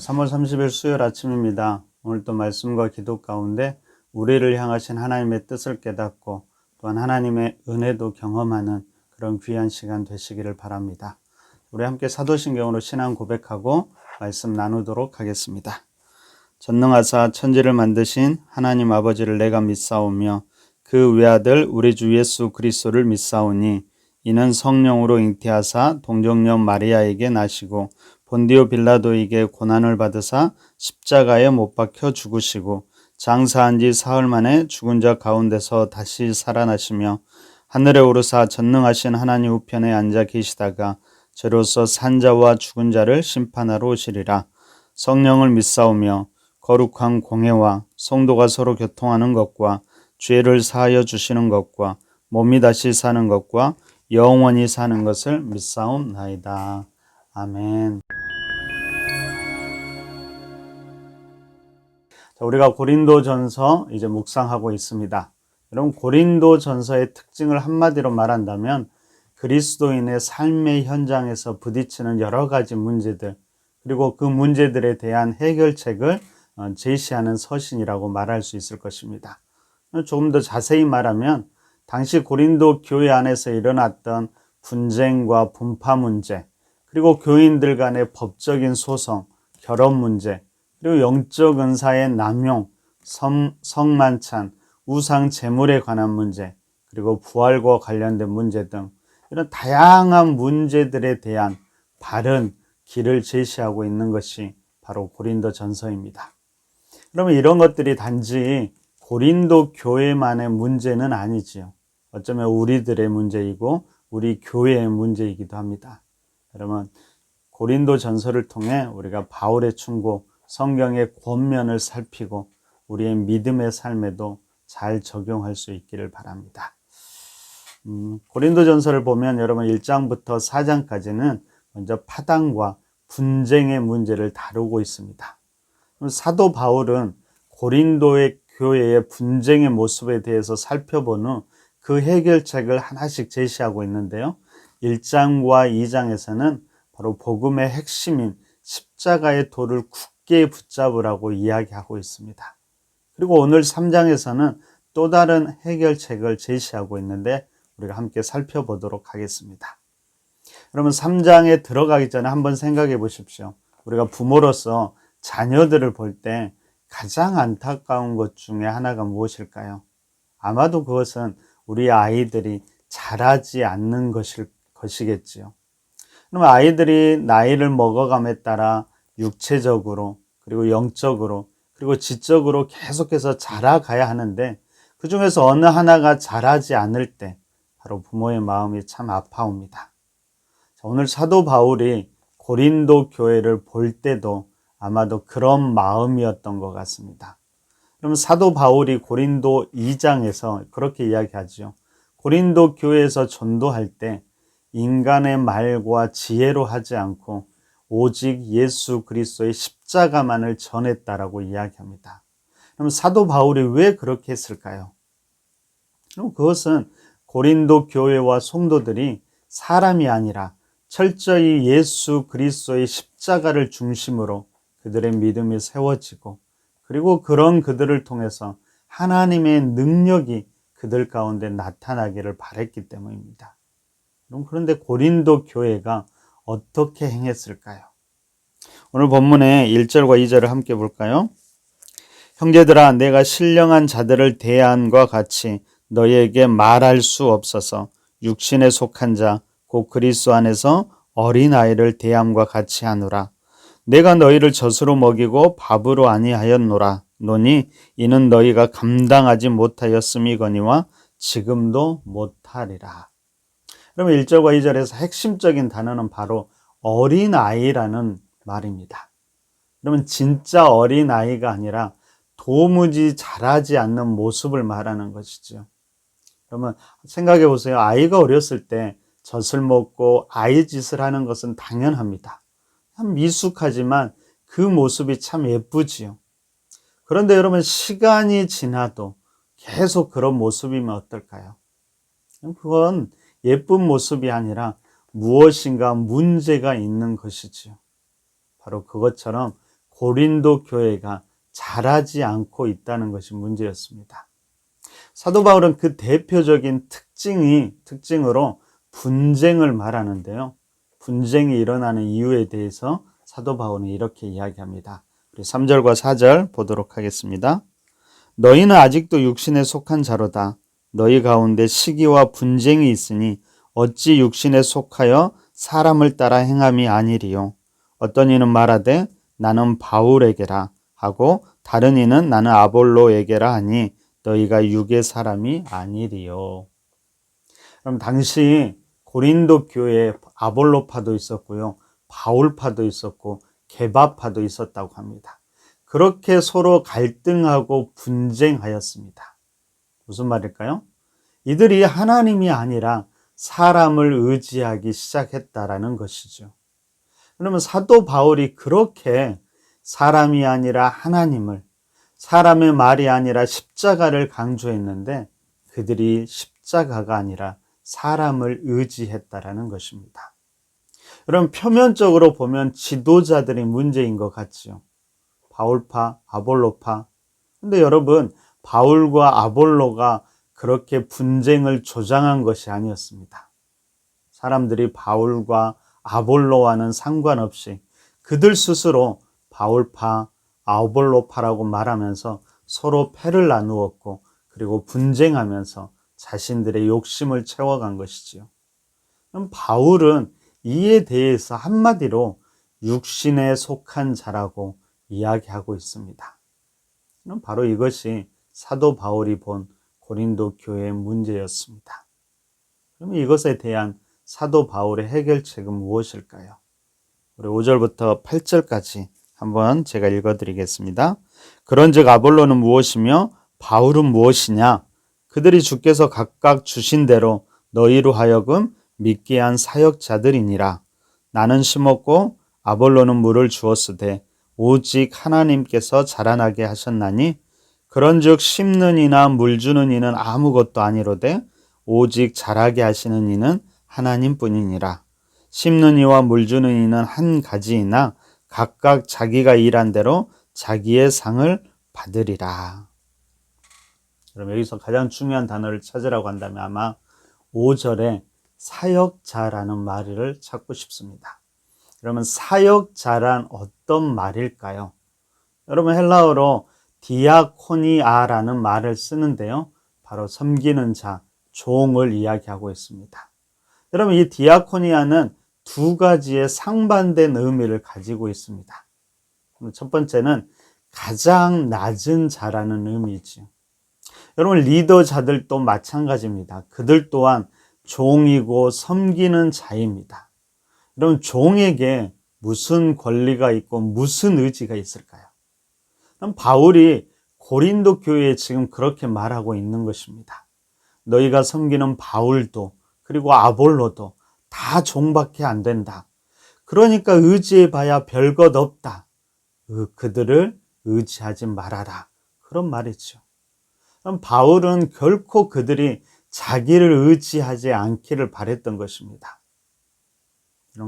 3월 30일 수요일 아침입니다. 오늘도 말씀과 기도 가운데 우리를 향하신 하나님의 뜻을 깨닫고 또한 하나님의 은혜도 경험하는 그런 귀한 시간 되시기를 바랍니다. 우리 함께 사도신경으로 신앙 고백하고 말씀 나누도록 하겠습니다. 전능하사 천지를 만드신 하나님 아버지를 내가 믿사오며 그 외아들 우리 주 예수 그리스도를 믿사오니 이는 성령으로 잉태하사 동정녀 마리아에게 나시고 본디오 빌라도에게 고난을 받으사 십자가에 못 박혀 죽으시고 장사한 지 사흘 만에 죽은 자 가운데서 다시 살아나시며 하늘에 오르사 전능하신 하나님 우편에 앉아 계시다가 저로서 산자와 죽은 자를 심판하러 오시리라. 성령을 믿사오며 거룩한 공회와 성도가 서로 교통하는 것과 죄를 사하여 주시는 것과 몸이 다시 사는 것과 영원히 사는 것을 믿사옵나이다. 아멘. 우리가 고린도전서 이제 묵상하고 있습니다. 여러분, 고린도전서의 특징을 한마디로 말한다면 그리스도인의 삶의 현장에서 부딪히는 여러 가지 문제들, 그리고 그 문제들에 대한 해결책을 제시하는 서신이라고 말할 수 있을 것입니다. 조금 더 자세히 말하면 당시 고린도 교회 안에서 일어났던 분쟁과 분파 문제, 그리고 교인들 간의 법적인 소송, 결혼 문제, 그리고 영적 은사의 남용, 성만찬, 우상 제물에 관한 문제, 그리고 부활과 관련된 문제 등 이런 다양한 문제들에 대한 바른 길을 제시하고 있는 것이 바로 고린도전서입니다. 그러면 이런 것들이 단지 고린도 교회만의 문제는 아니지요. 어쩌면 우리들의 문제이고 우리 교회의 문제이기도 합니다. 여러분, 고린도전서를 통해 우리가 바울의 충고, 성경의 권면을 살피고 우리의 믿음의 삶에도 잘 적용할 수 있기를 바랍니다. 고린도전서를 보면 여러분 1장부터 4장까지는 먼저 파당과 분쟁의 문제를 다루고 있습니다. 사도 바울은 고린도의 교회의 분쟁의 모습에 대해서 살펴본 후 그 해결책을 하나씩 제시하고 있는데요. 1장과 2장에서는 바로 복음의 핵심인 십자가의 도를 굳게 붙잡으라고 이야기하고 있습니다. 그리고 오늘 3장에서는 또 다른 해결책을 제시하고 있는데 우리가 함께 살펴보도록 하겠습니다. 그러면 3장에 들어가기 전에 한번 생각해 보십시오. 우리가 부모로서 자녀들을 볼 때 가장 안타까운 것 중에 하나가 무엇일까요? 아마도 그것은 우리 아이들이 자라지 않는 것이겠지요. 그럼 아이들이 나이를 먹어감에 따라 육체적으로, 그리고 영적으로, 그리고 지적으로 계속해서 자라가야 하는데 그 중에서 어느 하나가 자라지 않을 때 바로 부모의 마음이 참 아파옵니다. 오늘 사도 바울이 고린도 교회를 볼 때도 아마도 그런 마음이었던 것 같습니다. 그럼 사도 바울이 고린도 2장에서 그렇게 이야기하죠. 고린도 교회에서 전도할 때 인간의 말과 지혜로 하지 않고 오직 예수 그리스도의 십자가만을 전했다라고 이야기합니다. 그럼 사도 바울이 왜 그렇게 했을까요? 그럼 그것은 고린도 교회와 성도들이 사람이 아니라 철저히 예수 그리스도의 십자가를 중심으로 그들의 믿음이 세워지고 그리고 그런 그들을 통해서 하나님의 능력이 그들 가운데 나타나기를 바랬기 때문입니다. 그런데 고린도 교회가 어떻게 행했을까요? 오늘 본문의 1절과 2절을 함께 볼까요? 형제들아, 내가 신령한 자들을 대함과 같이 너희에게 말할 수 없어서 육신에 속한 자, 곧 그리스도 안에서 어린아이를 대함과 같이 하노라. 내가 너희를 젖으로 먹이고 밥으로 아니하였노라. 노니 이는 너희가 감당하지 못하였음이거니와 지금도 못하리라. 그러면 1절과 2절에서 핵심적인 단어는 바로 어린아이라는 말입니다. 그러면 진짜 어린아이가 아니라 도무지 자라지 않는 모습을 말하는 것이죠. 그러면 생각해 보세요. 아이가 어렸을 때 젖을 먹고 아이 짓을 하는 것은 당연합니다. 참 미숙하지만 그 모습이 참 예쁘지요. 그런데 여러분, 시간이 지나도 계속 그런 모습이면 어떨까요? 그건 예쁜 모습이 아니라 무엇인가 문제가 있는 것이지요. 바로 그것처럼 고린도 교회가 잘하지 않고 있다는 것이 문제였습니다. 사도 바울은 그 대표적인 특징으로 분쟁을 말하는데요. 분쟁이 일어나는 이유에 대해서 사도 바울은 이렇게 이야기합니다. 우리 3절과 4절 보도록 하겠습니다. 너희는 아직도 육신에 속한 자로다. 너희 가운데 시기와 분쟁이 있으니 어찌 육신에 속하여 사람을 따라 행함이 아니리요. 어떤 이는 말하되 나는 바울에게라 하고 다른 이는 나는 아볼로에게라 하니 너희가 육의 사람이 아니리요. 그럼 당시 고린도 교회에 아볼로파도 있었고요. 바울파도 있었고 게바파도 있었다고 합니다. 그렇게 서로 갈등하고 분쟁하였습니다. 무슨 말일까요? 이들이 하나님이 아니라 사람을 의지하기 시작했다라는 것이죠. 그러면 사도 바울이 그렇게 사람이 아니라 하나님을, 사람의 말이 아니라 십자가를 강조했는데 그들이 십자가가 아니라 사람을 의지했다라는 것입니다. 그럼 표면적으로 보면 지도자들이 문제인 것 같지요. 바울파, 아볼로파. 근데 여러분, 바울과 아볼로가 그렇게 분쟁을 조장한 것이 아니었습니다. 사람들이 바울과 아볼로와는 상관없이 그들 스스로 바울파, 아볼로파라고 말하면서 서로 패를 나누었고 그리고 분쟁하면서 자신들의 욕심을 채워간 것이지요. 그럼 바울은 이에 대해서 한마디로 육신에 속한 자라고 이야기하고 있습니다. 그럼 바로 이것이 사도 바울이 본 고린도 교회의 문제였습니다. 그럼 이것에 대한 사도 바울의 해결책은 무엇일까요? 우리 5절부터 8절까지 한번 제가 읽어드리겠습니다. 그런즉 아볼로는 무엇이며 바울은 무엇이냐? 그들이 주께서 각각 주신 대로 너희로 하여금 믿게 한 사역자들이니라. 나는 심었고 아볼로는 물을 주었으되 오직 하나님께서 자라나게 하셨나니 그런즉 심는 이나 물 주는 이는 아무것도 아니로되 오직 자라게 하시는 이는 하나님뿐이니라. 심는 이와 물 주는 이는 한 가지이나 각각 자기가 일한 대로 자기의 상을 받으리라. 그럼 여기서 가장 중요한 단어를 찾으라고 한다면 아마 5절에 사역자라는 말을 찾고 싶습니다. 그러면 사역자란 어떤 말일까요? 여러분 헬라어로 디아코니아라는 말을 쓰는데요. 바로 섬기는 자, 종을 이야기하고 있습니다. 여러분 이 디아코니아는 두 가지의 상반된 의미를 가지고 있습니다. 첫 번째는 가장 낮은 자라는 의미지요. 여러분 리더자들도 마찬가지입니다. 그들 또한 종이고 섬기는 자입니다. 여러분 종에게 무슨 권리가 있고 무슨 의지가 있을까요? 그럼 바울이 고린도 교회에 지금 그렇게 말하고 있는 것입니다. 너희가 섬기는 바울도 그리고 아볼로도 다 종밖에 안 된다. 그러니까 의지해봐야 별것 없다. 그들을 의지하지 말아라. 그런 말이죠. 그럼 바울은 결코 그들이 자기를 의지하지 않기를 바랬던 것입니다.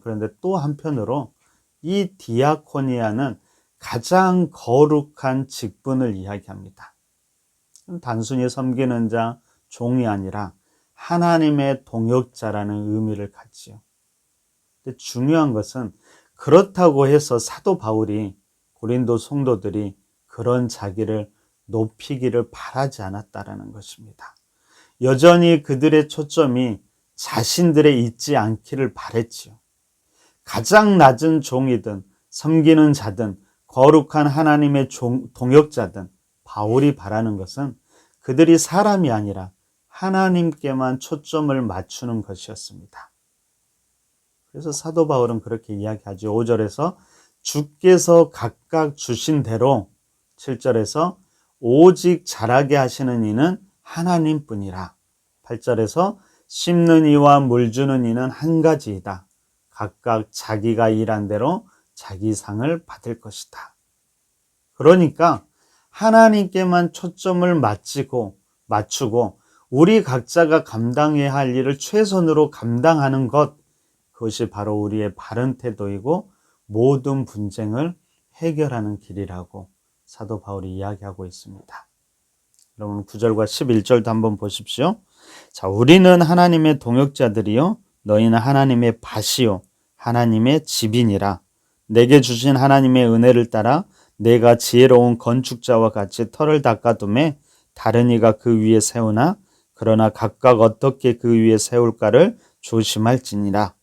그런데 또 한편으로 이 디아코니아는 가장 거룩한 직분을 이야기합니다. 단순히 섬기는 자, 종이 아니라 하나님의 동역자라는 의미를 갖지요. 근데 중요한 것은 그렇다고 해서 사도 바울이 고린도 성도들이 그런 자기를 높이기를 바라지 않았다라는 것입니다. 여전히 그들의 초점이 자신들에 있지 않기를 바랬지요. 가장 낮은 종이든 섬기는 자든 거룩한 하나님의 동역자든 바울이 바라는 것은 그들이 사람이 아니라 하나님께만 초점을 맞추는 것이었습니다. 그래서 사도 바울은 그렇게 이야기하죠. 5절에서 주께서 각각 주신 대로 7절에서 오직 자라게 하시는 이는 하나님뿐이라. 8절에서 심는 이와 물 주는 이는 한 가지이다. 각각 자기가 일한 대로 자기 상을 받을 것이다. 그러니까 하나님께만 초점을 맞추고 우리 각자가 감당해야 할 일을 최선으로 감당하는 것, 그것이 바로 우리의 바른 태도이고 모든 분쟁을 해결하는 길이라고 사도 바울이 이야기하고 있습니다. 여러분 9절과 11절도 한번 보십시오. 자, 우리는 하나님의 동역자들이요 너희는 하나님의 밭이요 하나님의 집이니라. 내게 주신 하나님의 은혜를 따라 내가 지혜로운 건축자와 같이 터를 닦아두매 다른 이가 그 위에 세우나 그러나 각각 어떻게 그 위에 세울까를 조심할지니라.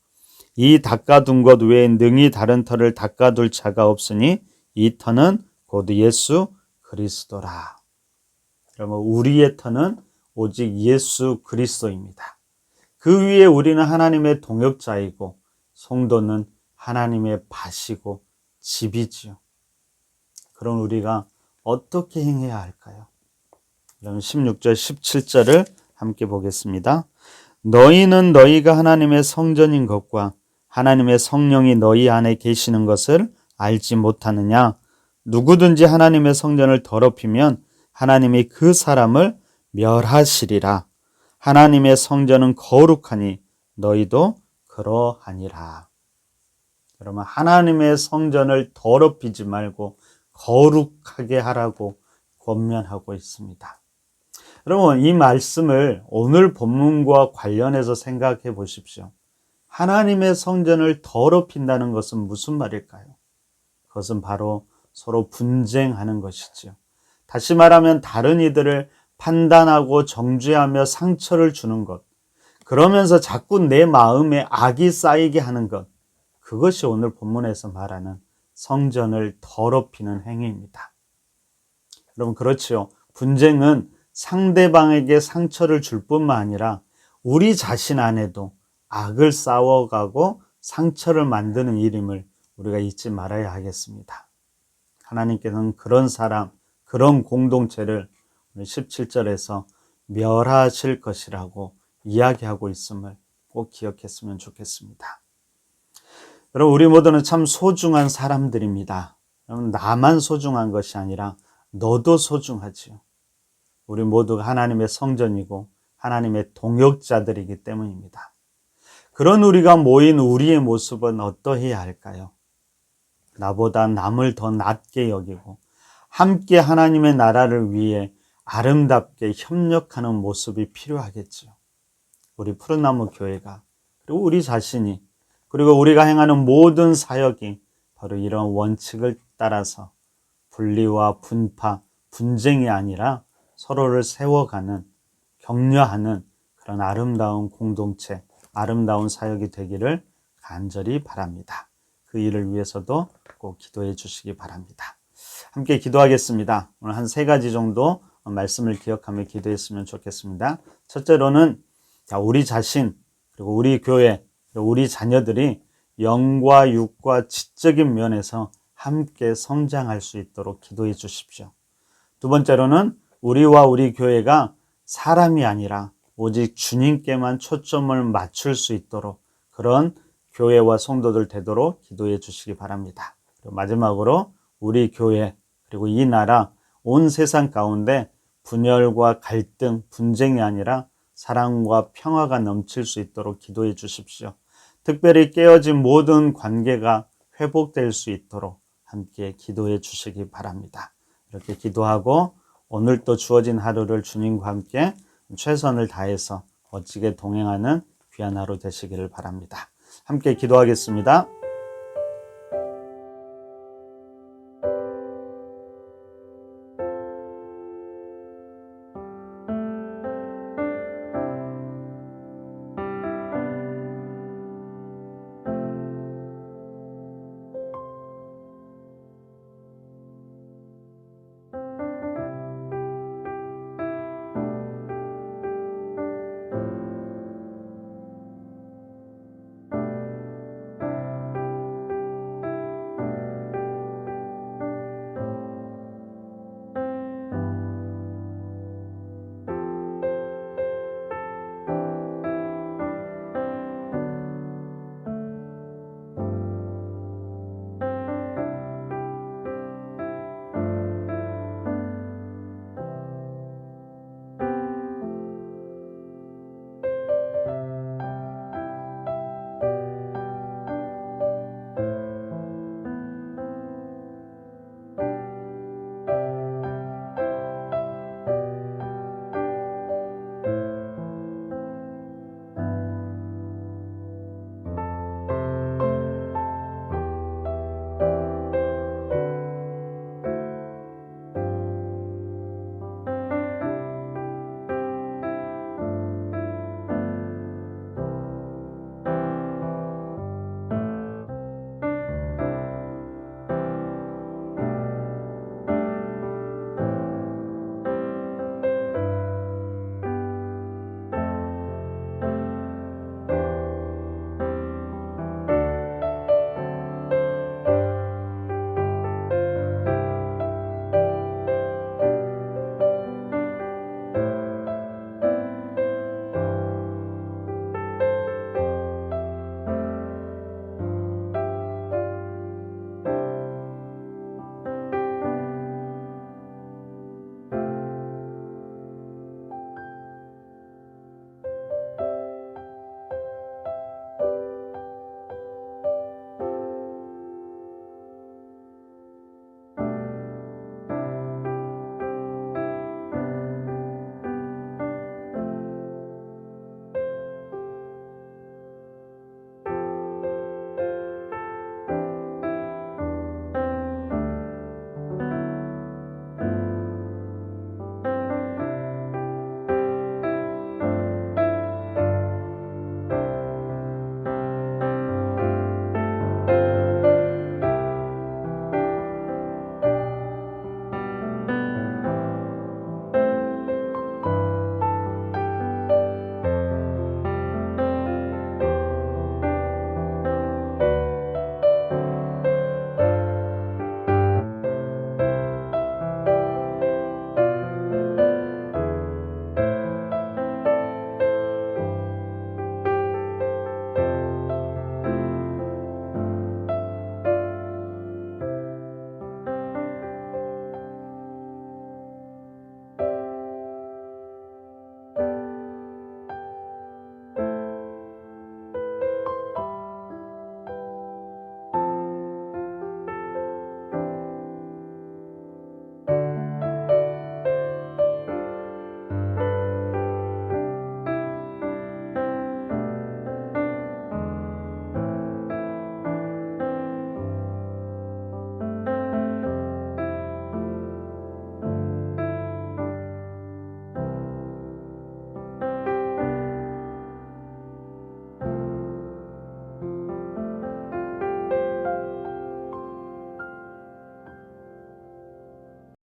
이 닦아둔 것 외에 능히 다른 터를 닦아둘 자가 없으니 이 터는 곧 예수 그리스도라. 여러분 우리의 터는 오직 예수 그리스도입니다. 그 위에 우리는 하나님의 동역자이고 성도는 하나님의 밭이고 집이지요. 그럼 우리가 어떻게 행해야 할까요? 여러분 16절 17절을 함께 보겠습니다. 너희는 너희가 하나님의 성전인 것과 하나님의 성령이 너희 안에 계시는 것을 알지 못하느냐? 누구든지 하나님의 성전을 더럽히면 하나님이 그 사람을 멸하시리라. 하나님의 성전은 거룩하니 너희도 그러하니라. 여러분 하나님의 성전을 더럽히지 말고 거룩하게 하라고 권면하고 있습니다. 여러분 이 말씀을 오늘 본문과 관련해서 생각해 보십시오. 하나님의 성전을 더럽힌다는 것은 무슨 말일까요? 그것은 바로 서로 분쟁하는 것이지요. 다시 말하면 다른 이들을 판단하고 정죄하며 상처를 주는 것, 그러면서 자꾸 내 마음에 악이 쌓이게 하는 것, 그것이 오늘 본문에서 말하는 성전을 더럽히는 행위입니다. 여러분 그렇지요. 분쟁은 상대방에게 상처를 줄 뿐만 아니라 우리 자신 안에도 악을 쌓아가고 상처를 만드는 일임을 우리가 잊지 말아야 하겠습니다. 하나님께서는 그런 사람, 그런 공동체를 17절에서 멸하실 것이라고 이야기하고 있음을 꼭 기억했으면 좋겠습니다. 여러분 우리 모두는 참 소중한 사람들입니다. 여러분 나만 소중한 것이 아니라 너도 소중하지요. 우리 모두가 하나님의 성전이고 하나님의 동역자들이기 때문입니다. 그런 우리가 모인 우리의 모습은 어떠해야 할까요? 나보다 남을 더 낮게 여기고 함께 하나님의 나라를 위해 아름답게 협력하는 모습이 필요하겠죠. 우리 푸른나무 교회가 그리고 우리 자신이 그리고 우리가 행하는 모든 사역이 바로 이런 원칙을 따라서 분리와 분파, 분쟁이 아니라 서로를 세워가는, 격려하는 그런 아름다운 공동체, 아름다운 사역이 되기를 간절히 바랍니다. 그 일을 위해서도 꼭 기도해 주시기 바랍니다. 함께 기도하겠습니다. 오늘 한 3가지 정도 말씀을 기억하며 기도했으면 좋겠습니다. 첫째로는 우리 자신, 그리고 우리 교회, 그리고 우리 자녀들이 영과 육과 지적인 면에서 함께 성장할 수 있도록 기도해 주십시오. 두 번째로는 우리와 우리 교회가 사람이 아니라 오직 주님께만 초점을 맞출 수 있도록 그런 교회와 성도들 되도록 기도해 주시기 바랍니다. 그리고 마지막으로 우리 교회 그리고 이 나라 온 세상 가운데 분열과 갈등, 분쟁이 아니라 사랑과 평화가 넘칠 수 있도록 기도해 주십시오. 특별히 깨어진 모든 관계가 회복될 수 있도록 함께 기도해 주시기 바랍니다. 이렇게 기도하고 오늘 또 주어진 하루를 주님과 함께 최선을 다해서 멋지게 동행하는 귀한 하루 되시기를 바랍니다. 함께 기도하겠습니다.